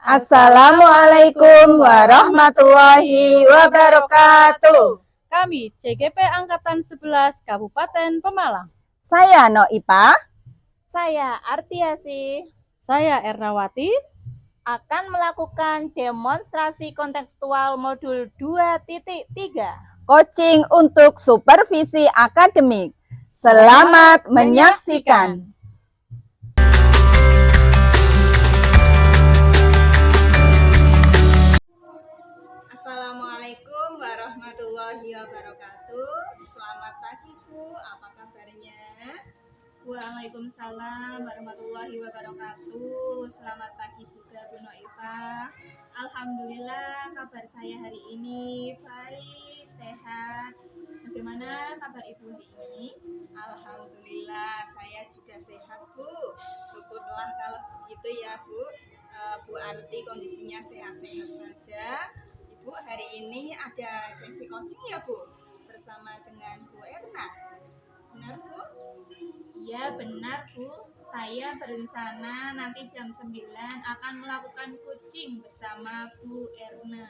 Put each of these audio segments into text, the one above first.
Assalamualaikum warahmatullahi wabarakatuh. Kami CGP Angkatan 11 Kabupaten Pemalang. Saya Noipa. Saya Artiasi. Saya Ernawati. Akan melakukan demonstrasi kontekstual modul 2.3. Coaching untuk supervisi akademik. Selamat menyaksikan. Assalamualaikum warahmatullahi wabarakatuh. Selamat pagi Bu, apa kabarnya? Waalaikumsalam warahmatullahi wabarakatuh. Selamat pagi juga Bu Noipa. Alhamdulillah kabar saya hari ini baik, sehat. Bagaimana kabar Ibu hari ini? Alhamdulillah saya juga sehat Bu. Syukurlah kalau begitu ya Bu. Bu Arti kondisinya sehat-sehat saja. Ibu hari ini ada sesi coaching ya Bu bersama dengan Bu Erna. Benar Bu? Iya benar Bu. Saya berencana nanti jam 9 akan melakukan coaching bersama Bu Erna.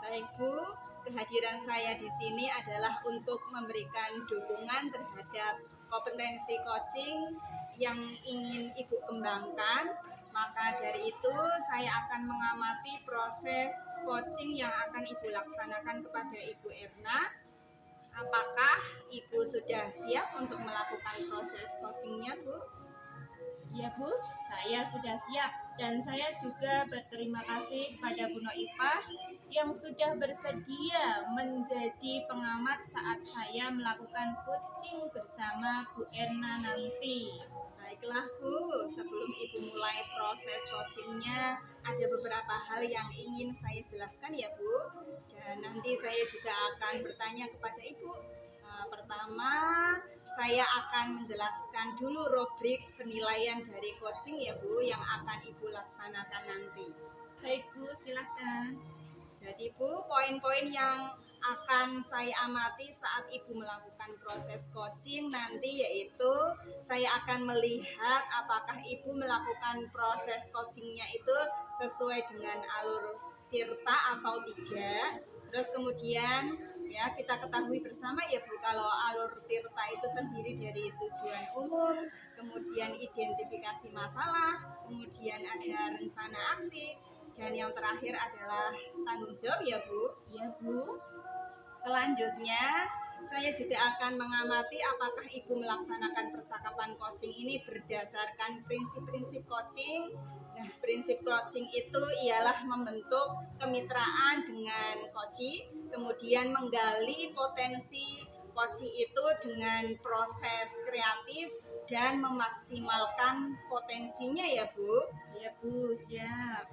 Baik Bu, kehadiran saya di sini adalah untuk memberikan dukungan terhadap kompetensi coaching yang ingin Ibu kembangkan. Maka dari itu saya akan mengamati proses coaching yang akan Ibu laksanakan kepada Ibu Erna. Apakah Ibu sudah siap untuk melakukan proses coachingnya Bu? Ya Bu, saya sudah siap dan saya juga berterima kasih kepada Bu Noipa yang sudah bersedia menjadi pengamat saat saya melakukan coaching bersama Bu Erna nanti. Baiklah Bu, sebelum Ibu mulai proses coachingnya ada beberapa hal yang ingin saya jelaskan ya Bu. Dan nanti saya juga akan bertanya kepada Ibu. Pertama, saya akan menjelaskan dulu rubrik penilaian dari coaching ya Bu yang akan Ibu laksanakan nanti. Baik Bu, silahkan. Jadi Bu, poin-poin yang akan saya amati saat Ibu melakukan proses coaching nanti yaitu saya akan melihat apakah Ibu melakukan proses coachingnya itu sesuai dengan alur tirta atau tidak. Terus kemudian ya kita ketahui bersama ya Bu kalau alur tirta itu terdiri dari tujuan umum, kemudian identifikasi masalah, kemudian ada rencana aksi, dan yang terakhir adalah tanggung jawab ya Bu. Ya Bu. Selanjutnya, saya juga akan mengamati apakah Ibu melaksanakan percakapan coaching ini berdasarkan prinsip-prinsip coaching. Nah, prinsip coaching itu ialah membentuk kemitraan dengan coachee, kemudian menggali potensi coachee itu dengan proses kreatif dan memaksimalkan potensinya ya Bu. Ya Bu, siap.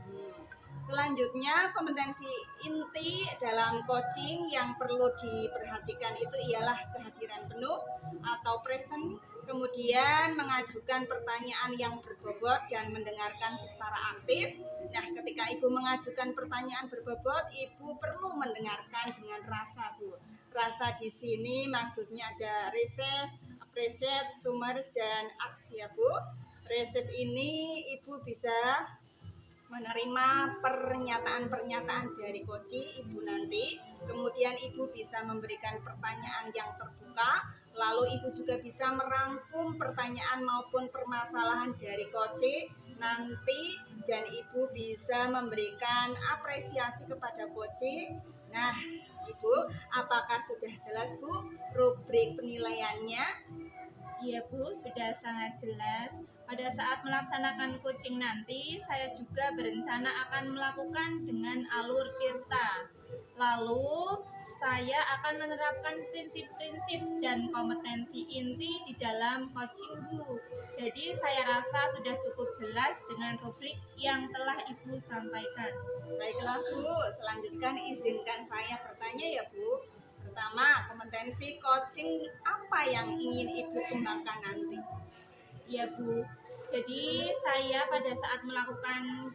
Selanjutnya, kompetensi inti dalam coaching yang perlu diperhatikan itu ialah kehadiran penuh atau present, kemudian mengajukan pertanyaan yang berbobot dan mendengarkan secara aktif. Nah, ketika Ibu mengajukan pertanyaan berbobot, Ibu perlu mendengarkan dengan rasa, Bu. Rasa di sini maksudnya ada receive, appreciate, summarize, dan aksi ya Bu. Receive ini Ibu bisa menerima pernyataan-pernyataan dari coachee Ibu nanti, kemudian Ibu bisa memberikan pertanyaan yang terbuka, lalu Ibu juga bisa merangkum pertanyaan maupun permasalahan dari coachee nanti, dan Ibu bisa memberikan apresiasi kepada coachee. Nah, Ibu, apakah sudah jelas Bu rubrik penilaiannya? Iya Bu, sudah sangat jelas. Pada saat melaksanakan coaching nanti, saya juga berencana akan melakukan dengan alur tirta. Lalu, saya akan menerapkan prinsip-prinsip dan kompetensi inti di dalam coaching Bu. Jadi, saya rasa sudah cukup jelas dengan rubrik yang telah Ibu sampaikan. Baiklah Bu, selanjutnya izinkan saya bertanya ya Bu. Pertama, kompetensi coaching apa yang ingin Ibu kembangkan nanti? Ya Bu, jadi saya pada saat melakukan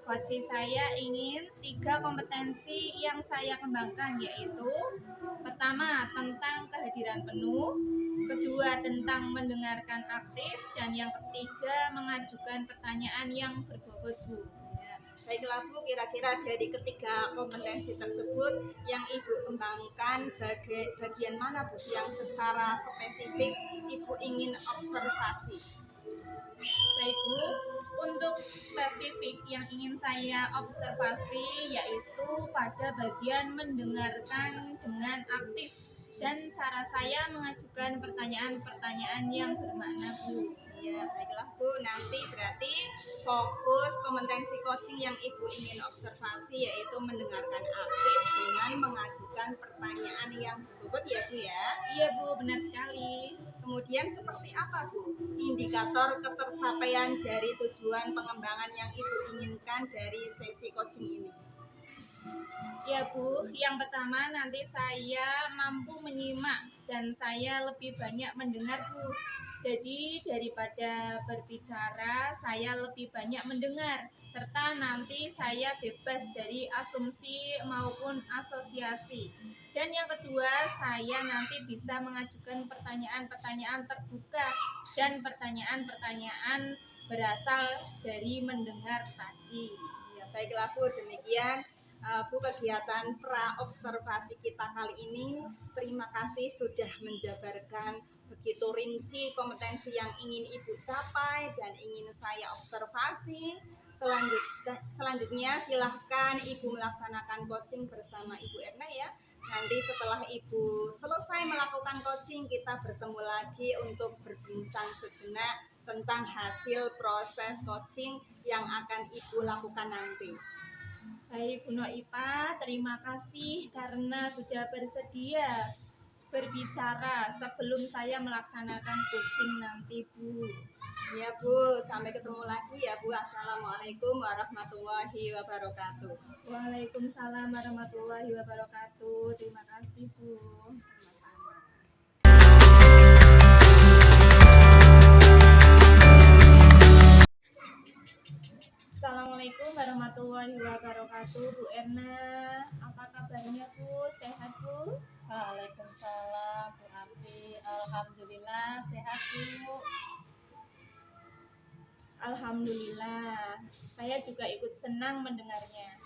coaching saya ingin 3 kompetensi yang saya kembangkan, yaitu pertama tentang kehadiran penuh, kedua tentang mendengarkan aktif, dan yang ketiga mengajukan pertanyaan yang berbobot, Bu. Ya, baiklah Bu, kira-kira dari ketiga kompetensi tersebut yang Ibu kembangkan bagian mana Bu yang secara spesifik Ibu ingin observasi? Baik Bu, untuk spesifik yang ingin saya observasi yaitu pada bagian mendengarkan dengan aktif dan cara saya mengajukan pertanyaan-pertanyaan yang bermakna, Bu. Iya, baiklah Bu, nanti berarti fokus kompetensi coaching yang Ibu ingin observasi yaitu mendengarkan aktif dengan mengajukan pertanyaan yang berbobot ya Bu ya. Iya Bu, benar sekali. Kemudian seperti apa Bu indikator ketercapaian dari tujuan pengembangan yang Ibu inginkan dari sesi coaching ini? Ya Bu, yang pertama nanti saya mampu menyimak dan saya lebih banyak mendengar Bu. Jadi daripada berbicara, saya lebih banyak mendengar serta nanti saya bebas dari asumsi maupun asosiasi. Dan yang kedua, saya nanti bisa mengajukan pertanyaan-pertanyaan terbuka dan pertanyaan-pertanyaan berasal dari mendengar tadi. Ya, baiklah Bu, demikian Bu kegiatan pra-observasi kita kali ini. Terima kasih sudah menjabarkan begitu rinci kompetensi yang ingin Ibu capai dan ingin saya observasi. Selanjutnya silahkan Ibu melaksanakan coaching bersama Ibu Erna ya. Nanti setelah Ibu selesai melakukan coaching, kita bertemu lagi untuk berbincang sejenak tentang hasil proses coaching yang akan Ibu lakukan nanti. Baik Bu Noipa, terima kasih karena sudah bersedia berbicara sebelum saya melaksanakan coaching nanti Bu. Ya Bu, sampai ketemu lagi ya Bu. Assalamualaikum warahmatullahi wabarakatuh. Waalaikumsalam warahmatullahi wabarakatuh. Terima kasih Bu. Assalamualaikum warahmatullahi wabarakatuh. Bu Erna, apa kabarnya Bu? Sehat Bu? Waalaikumsalam Bu Arti. Alhamdulillah sehat Bu. Alhamdulillah, saya juga ikut senang mendengarnya.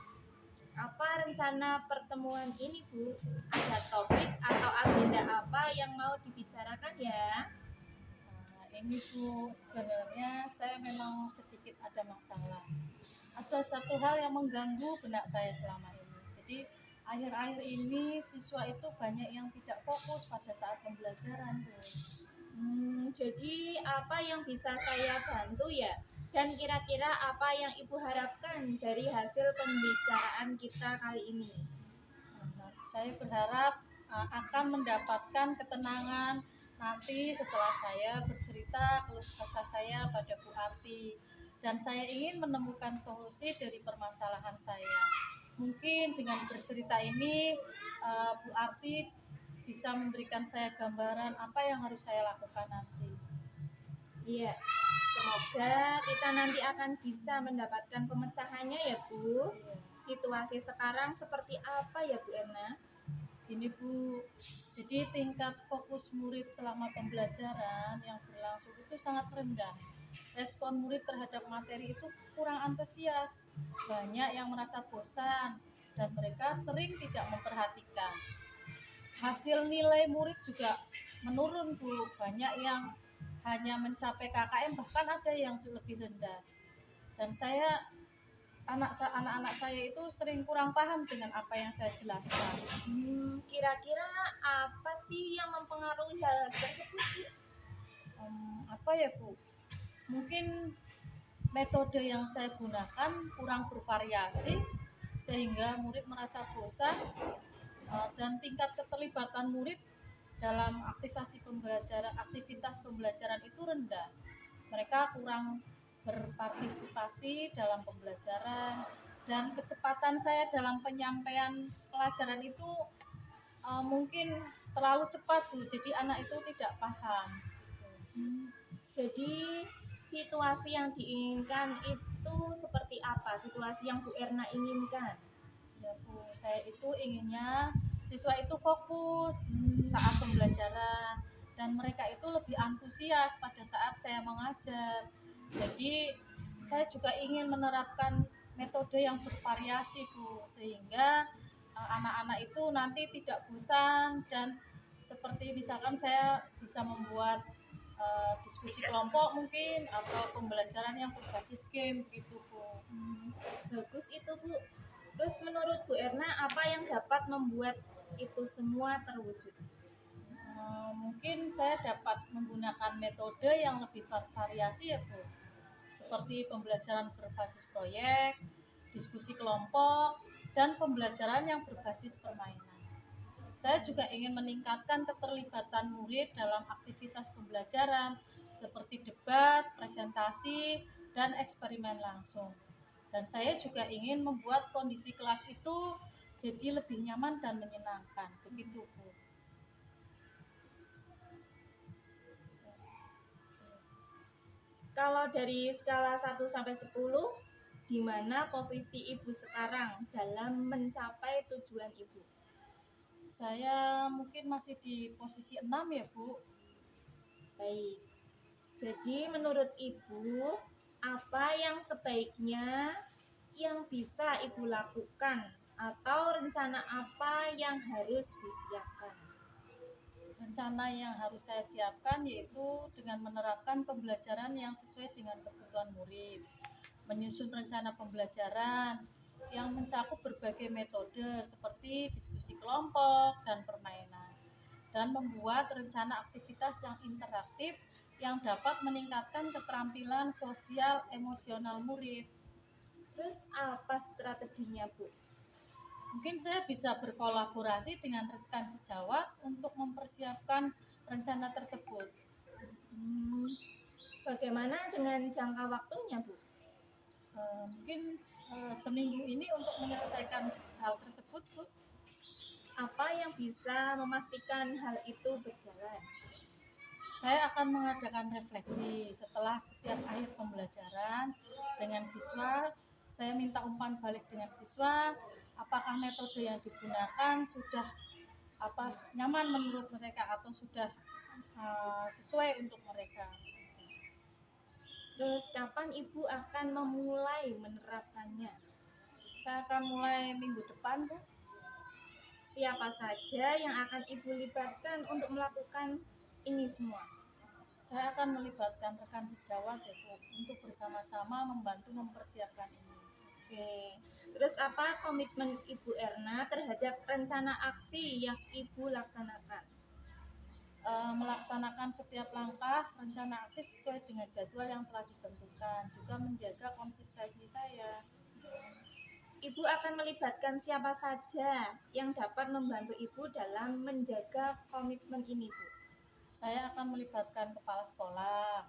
Apa rencana pertemuan ini Bu? Ada topik atau agenda apa yang mau dibicarakan ya? Ini Bu, sebenarnya saya memang sedikit ada masalah. Ada satu hal yang mengganggu benak saya selama ini. Jadi akhir-akhir ini siswa itu banyak yang tidak fokus pada saat pembelajaran Bu. Jadi apa yang bisa saya bantu ya? Dan kira-kira apa yang Ibu harapkan dari hasil pembicaraan kita kali ini? Saya berharap akan mendapatkan ketenangan nanti setelah saya bercerita keluh kesah saya pada Bu Arti, dan saya ingin menemukan solusi dari permasalahan saya. Mungkin dengan bercerita ini Bu Arti bisa memberikan saya gambaran apa yang harus saya lakukan nanti. Iya, semoga kita nanti akan bisa mendapatkan pemecahannya ya Bu. Situasi sekarang seperti apa ya Bu Erna? Gini Bu, jadi tingkat fokus murid selama pembelajaran yang berlangsung itu sangat rendah. Respon murid terhadap materi itu kurang antusias. Banyak yang merasa bosan dan mereka sering tidak memperhatikan. Hasil nilai murid juga menurun Bu. Banyak yang hanya mencapai KKM, bahkan ada yang lebih rendah. Dan anak-anak saya itu sering kurang paham dengan apa yang saya jelaskan. Kira-kira apa sih yang mempengaruhi hal tersebut? Apa ya Bu? Mungkin metode yang saya gunakan kurang bervariasi sehingga murid merasa bosan, dan tingkat keterlibatan murid dalam aktivitas pembelajaran itu rendah. Mereka kurang berpartisipasi dalam pembelajaran, dan kecepatan saya dalam penyampaian pelajaran itu mungkin terlalu cepat Bu, jadi anak itu tidak paham. Jadi situasi yang diinginkan itu seperti apa? Situasi yang Bu Erna inginkan? Ya Bu, saya itu inginnya siswa itu fokus saat pembelajaran dan mereka itu lebih antusias pada saat saya mengajar. Jadi saya juga ingin menerapkan metode yang bervariasi Bu, sehingga anak-anak itu nanti tidak bosan, dan seperti misalkan saya bisa membuat diskusi kelompok mungkin, atau pembelajaran yang berbasis game gitu Bu. Bagus itu Bu. Terus menurut Bu Erna, apa yang dapat membuat itu semua terwujud? Mungkin saya dapat menggunakan metode yang lebih bervariasi ya Bu, seperti pembelajaran berbasis proyek, diskusi kelompok, dan pembelajaran yang berbasis permainan. Saya juga ingin meningkatkan keterlibatan murid dalam aktivitas pembelajaran seperti debat, presentasi, dan eksperimen langsung. Dan saya juga ingin membuat kondisi kelas itu jadi lebih nyaman dan menyenangkan. Begitu Bu. Kalau dari skala 1 sampai 10, di mana posisi Ibu sekarang dalam mencapai tujuan Ibu? Saya mungkin masih di posisi 6 ya Bu. Baik. Jadi menurut Ibu, apa yang sebaiknya yang bisa Ibu lakukan atau rencana apa yang harus disiapkan? Rencana yang harus saya siapkan yaitu dengan menerapkan pembelajaran yang sesuai dengan kebutuhan murid, menyusun rencana pembelajaran yang mencakup berbagai metode seperti diskusi kelompok dan permainan, dan membuat rencana aktivitas yang interaktif yang dapat meningkatkan keterampilan sosial emosional murid. Terus apa strateginya, Bu? Mungkin saya bisa berkolaborasi dengan rekan sejawat untuk mempersiapkan rencana tersebut. Bagaimana dengan jangka waktunya, Bu? Mungkin seminggu ini untuk menyelesaikan hal tersebut, Bu. Apa yang bisa memastikan hal itu berjalan? Saya akan mengadakan refleksi setelah setiap akhir pembelajaran dengan siswa. Saya minta umpan balik dengan siswa, apakah metode yang digunakan sudah nyaman menurut mereka atau sudah sesuai untuk mereka. Terus kapan Ibu akan memulai menerapkannya? Saya akan mulai minggu depan, Bu. Siapa saja yang akan Ibu libatkan untuk melakukan ini semua? Saya akan melibatkan rekan sejawat ya, Bu, untuk bersama-sama membantu mempersiapkan ini. Oke. Terus apa komitmen Ibu Erna terhadap rencana aksi yang Ibu laksanakan? Melaksanakan setiap langkah rencana aksi sesuai dengan jadwal yang telah ditentukan, juga menjaga konsistensi saya. Ibu akan melibatkan siapa saja yang dapat membantu Ibu dalam menjaga komitmen ini, Bu? Saya akan melibatkan kepala sekolah.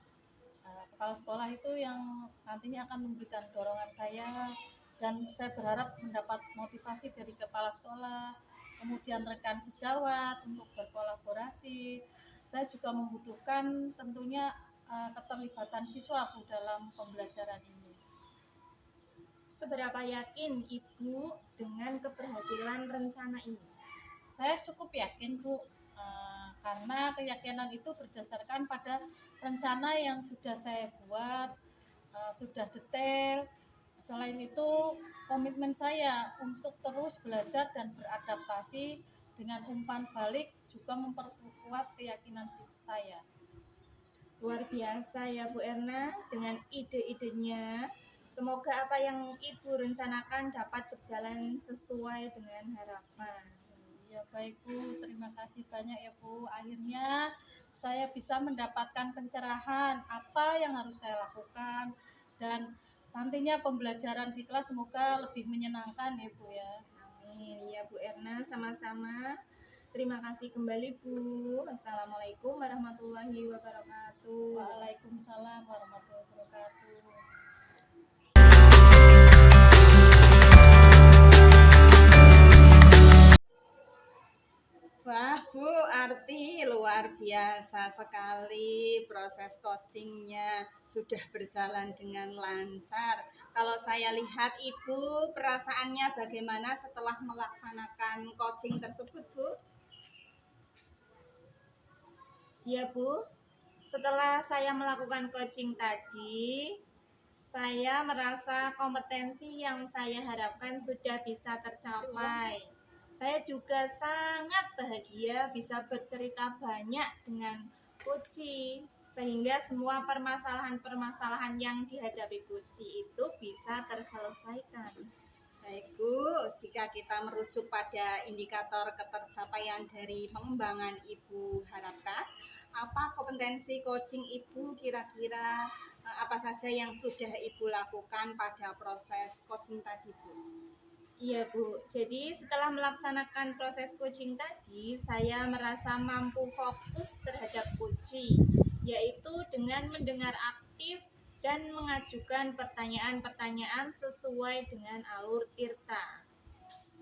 Kepala sekolah itu yang nantinya akan memberikan dorongan saya, dan saya berharap mendapat motivasi dari kepala sekolah, kemudian rekan sejawat untuk berkolaborasi. Saya juga membutuhkan tentunya keterlibatan siswa Bu dalam pembelajaran ini. Seberapa yakin Ibu dengan keberhasilan rencana ini? Saya cukup yakin Bu, karena keyakinan itu berdasarkan pada rencana yang sudah saya buat, sudah detail. Selain itu, komitmen saya untuk terus belajar dan beradaptasi dengan umpan balik juga memperkuat keyakinan siswa saya. Luar biasa ya Bu Erna dengan ide-idenya. Semoga apa yang Ibu rencanakan dapat berjalan sesuai dengan harapan. Ya baik Bu, terima kasih banyak ya Bu. Akhirnya saya bisa mendapatkan pencerahan apa yang harus saya lakukan, dan nantinya pembelajaran di kelas semoga lebih menyenangkan ya Bu ya. Amin. Ya Bu Erna, sama-sama. Terima kasih kembali Bu. Assalamualaikum warahmatullahi wabarakatuh. Waalaikumsalam warahmatullahi wabarakatuh. Wah, Bu Arti, luar biasa sekali proses coachingnya, sudah berjalan dengan lancar. Kalau saya lihat Ibu, perasaannya bagaimana setelah melaksanakan coaching tersebut, Bu? Ya Bu, setelah saya melakukan coaching tadi, saya merasa kompetensi yang saya harapkan sudah bisa tercapai. Saya juga sangat bahagia bisa bercerita banyak dengan Koci, sehingga semua permasalahan-permasalahan yang dihadapi Koci itu bisa terselesaikan. Baik Bu, jika kita merujuk pada indikator ketercapaian dari pengembangan Ibu harapkan, apa kompetensi coaching Ibu kira-kira apa saja yang sudah Ibu lakukan pada proses coaching tadi Bu? Iya Bu, jadi setelah melaksanakan proses coaching tadi, saya merasa mampu fokus terhadap coaching, yaitu dengan mendengar aktif dan mengajukan pertanyaan-pertanyaan sesuai dengan alur Tirta.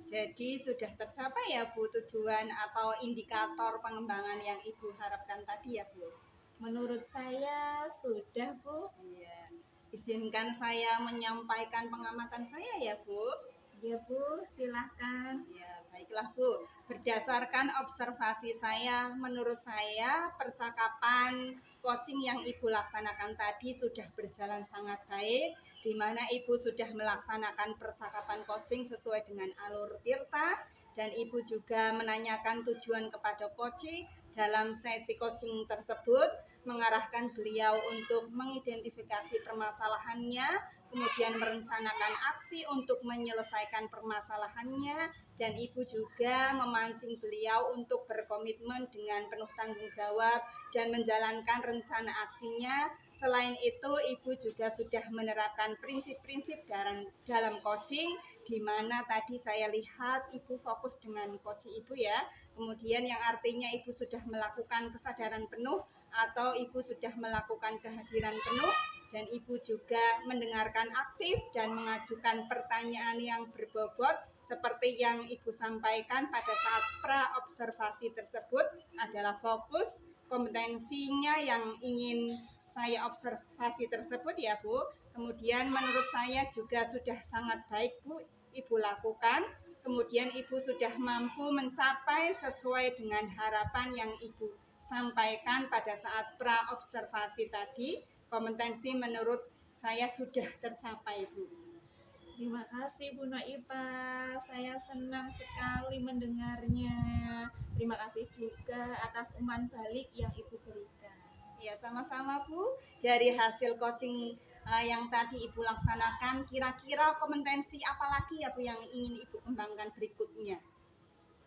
Jadi sudah tercapai ya Bu tujuan atau indikator pengembangan yang Ibu harapkan tadi ya Bu? Menurut saya sudah Bu. Iya. Izinkan saya menyampaikan pengamatan saya ya Bu. Ya Bu, silahkan. Ya, baiklah Bu. Berdasarkan observasi saya, menurut saya percakapan coaching yang Ibu laksanakan tadi sudah berjalan sangat baik, di mana Ibu sudah melaksanakan percakapan coaching sesuai dengan alur Tirta, dan Ibu juga menanyakan tujuan kepada coaching dalam sesi coaching tersebut, mengarahkan beliau untuk mengidentifikasi permasalahannya, kemudian merencanakan aksi untuk menyelesaikan permasalahannya, dan Ibu juga memancing beliau untuk berkomitmen dengan penuh tanggung jawab dan menjalankan rencana aksinya. Selain itu, Ibu juga sudah menerapkan prinsip-prinsip dalam coaching, di mana tadi saya lihat Ibu fokus dengan coaching Ibu ya. Kemudian yang artinya Ibu sudah melakukan kesadaran penuh atau Ibu sudah melakukan kehadiran penuh, dan Ibu juga mendengarkan aktif dan mengajukan pertanyaan yang berbobot seperti yang Ibu sampaikan pada saat pra-observasi tersebut adalah fokus kompetensinya yang ingin saya observasi tersebut ya Bu. Kemudian menurut saya juga sudah sangat baik Bu Ibu lakukan. Kemudian Ibu sudah mampu mencapai sesuai dengan harapan yang Ibu sampaikan pada saat pra-observasi tadi. Kompetensi menurut saya sudah tercapai Bu. Terima kasih Bu Noipa, saya senang sekali mendengarnya. Terima kasih juga atas umpan balik yang Ibu berikan. Ya, sama-sama Bu. Dari hasil coaching yang tadi Ibu laksanakan, kira-kira kompetensi apa lagi ya Bu yang ingin Ibu kembangkan berikutnya?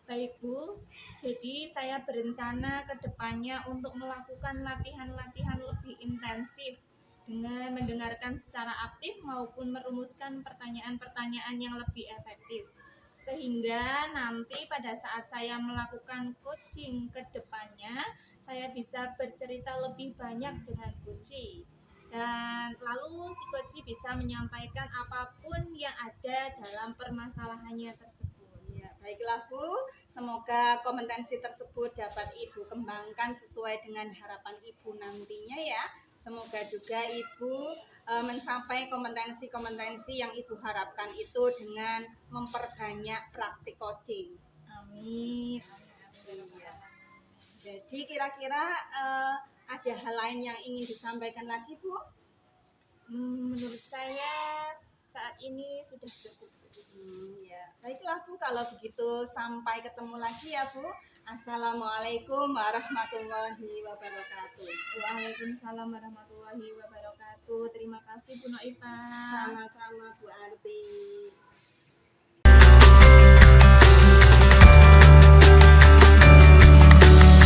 Baik Bu, jadi saya berencana ke depannya untuk melakukan latihan-latihan lebih intensif dengan mendengarkan secara aktif maupun merumuskan pertanyaan-pertanyaan yang lebih efektif. Sehingga nanti pada saat saya melakukan coaching ke depannya, saya bisa bercerita lebih banyak dengan coach. Dan lalu si coach bisa menyampaikan apapun yang ada dalam permasalahannya tersebut. Ya, baiklah Bu. Semoga kompetensi tersebut dapat Ibu kembangkan sesuai dengan harapan Ibu nantinya ya. Semoga juga Ibu mencapai kompetensi-kompetensi yang Ibu harapkan itu dengan memperbanyak praktik coaching. Amin. Iya. Jadi kira-kira ada hal lain yang ingin disampaikan lagi Bu? Menurut saya saat ini sudah cukup. Ya. Baiklah Bu, kalau begitu sampai ketemu lagi ya Bu. Assalamualaikum warahmatullahi wabarakatuh. Waalaikumsalam warahmatullahi wabarakatuh. Terima kasih Bu Noipa. Sama-sama Bu Arti.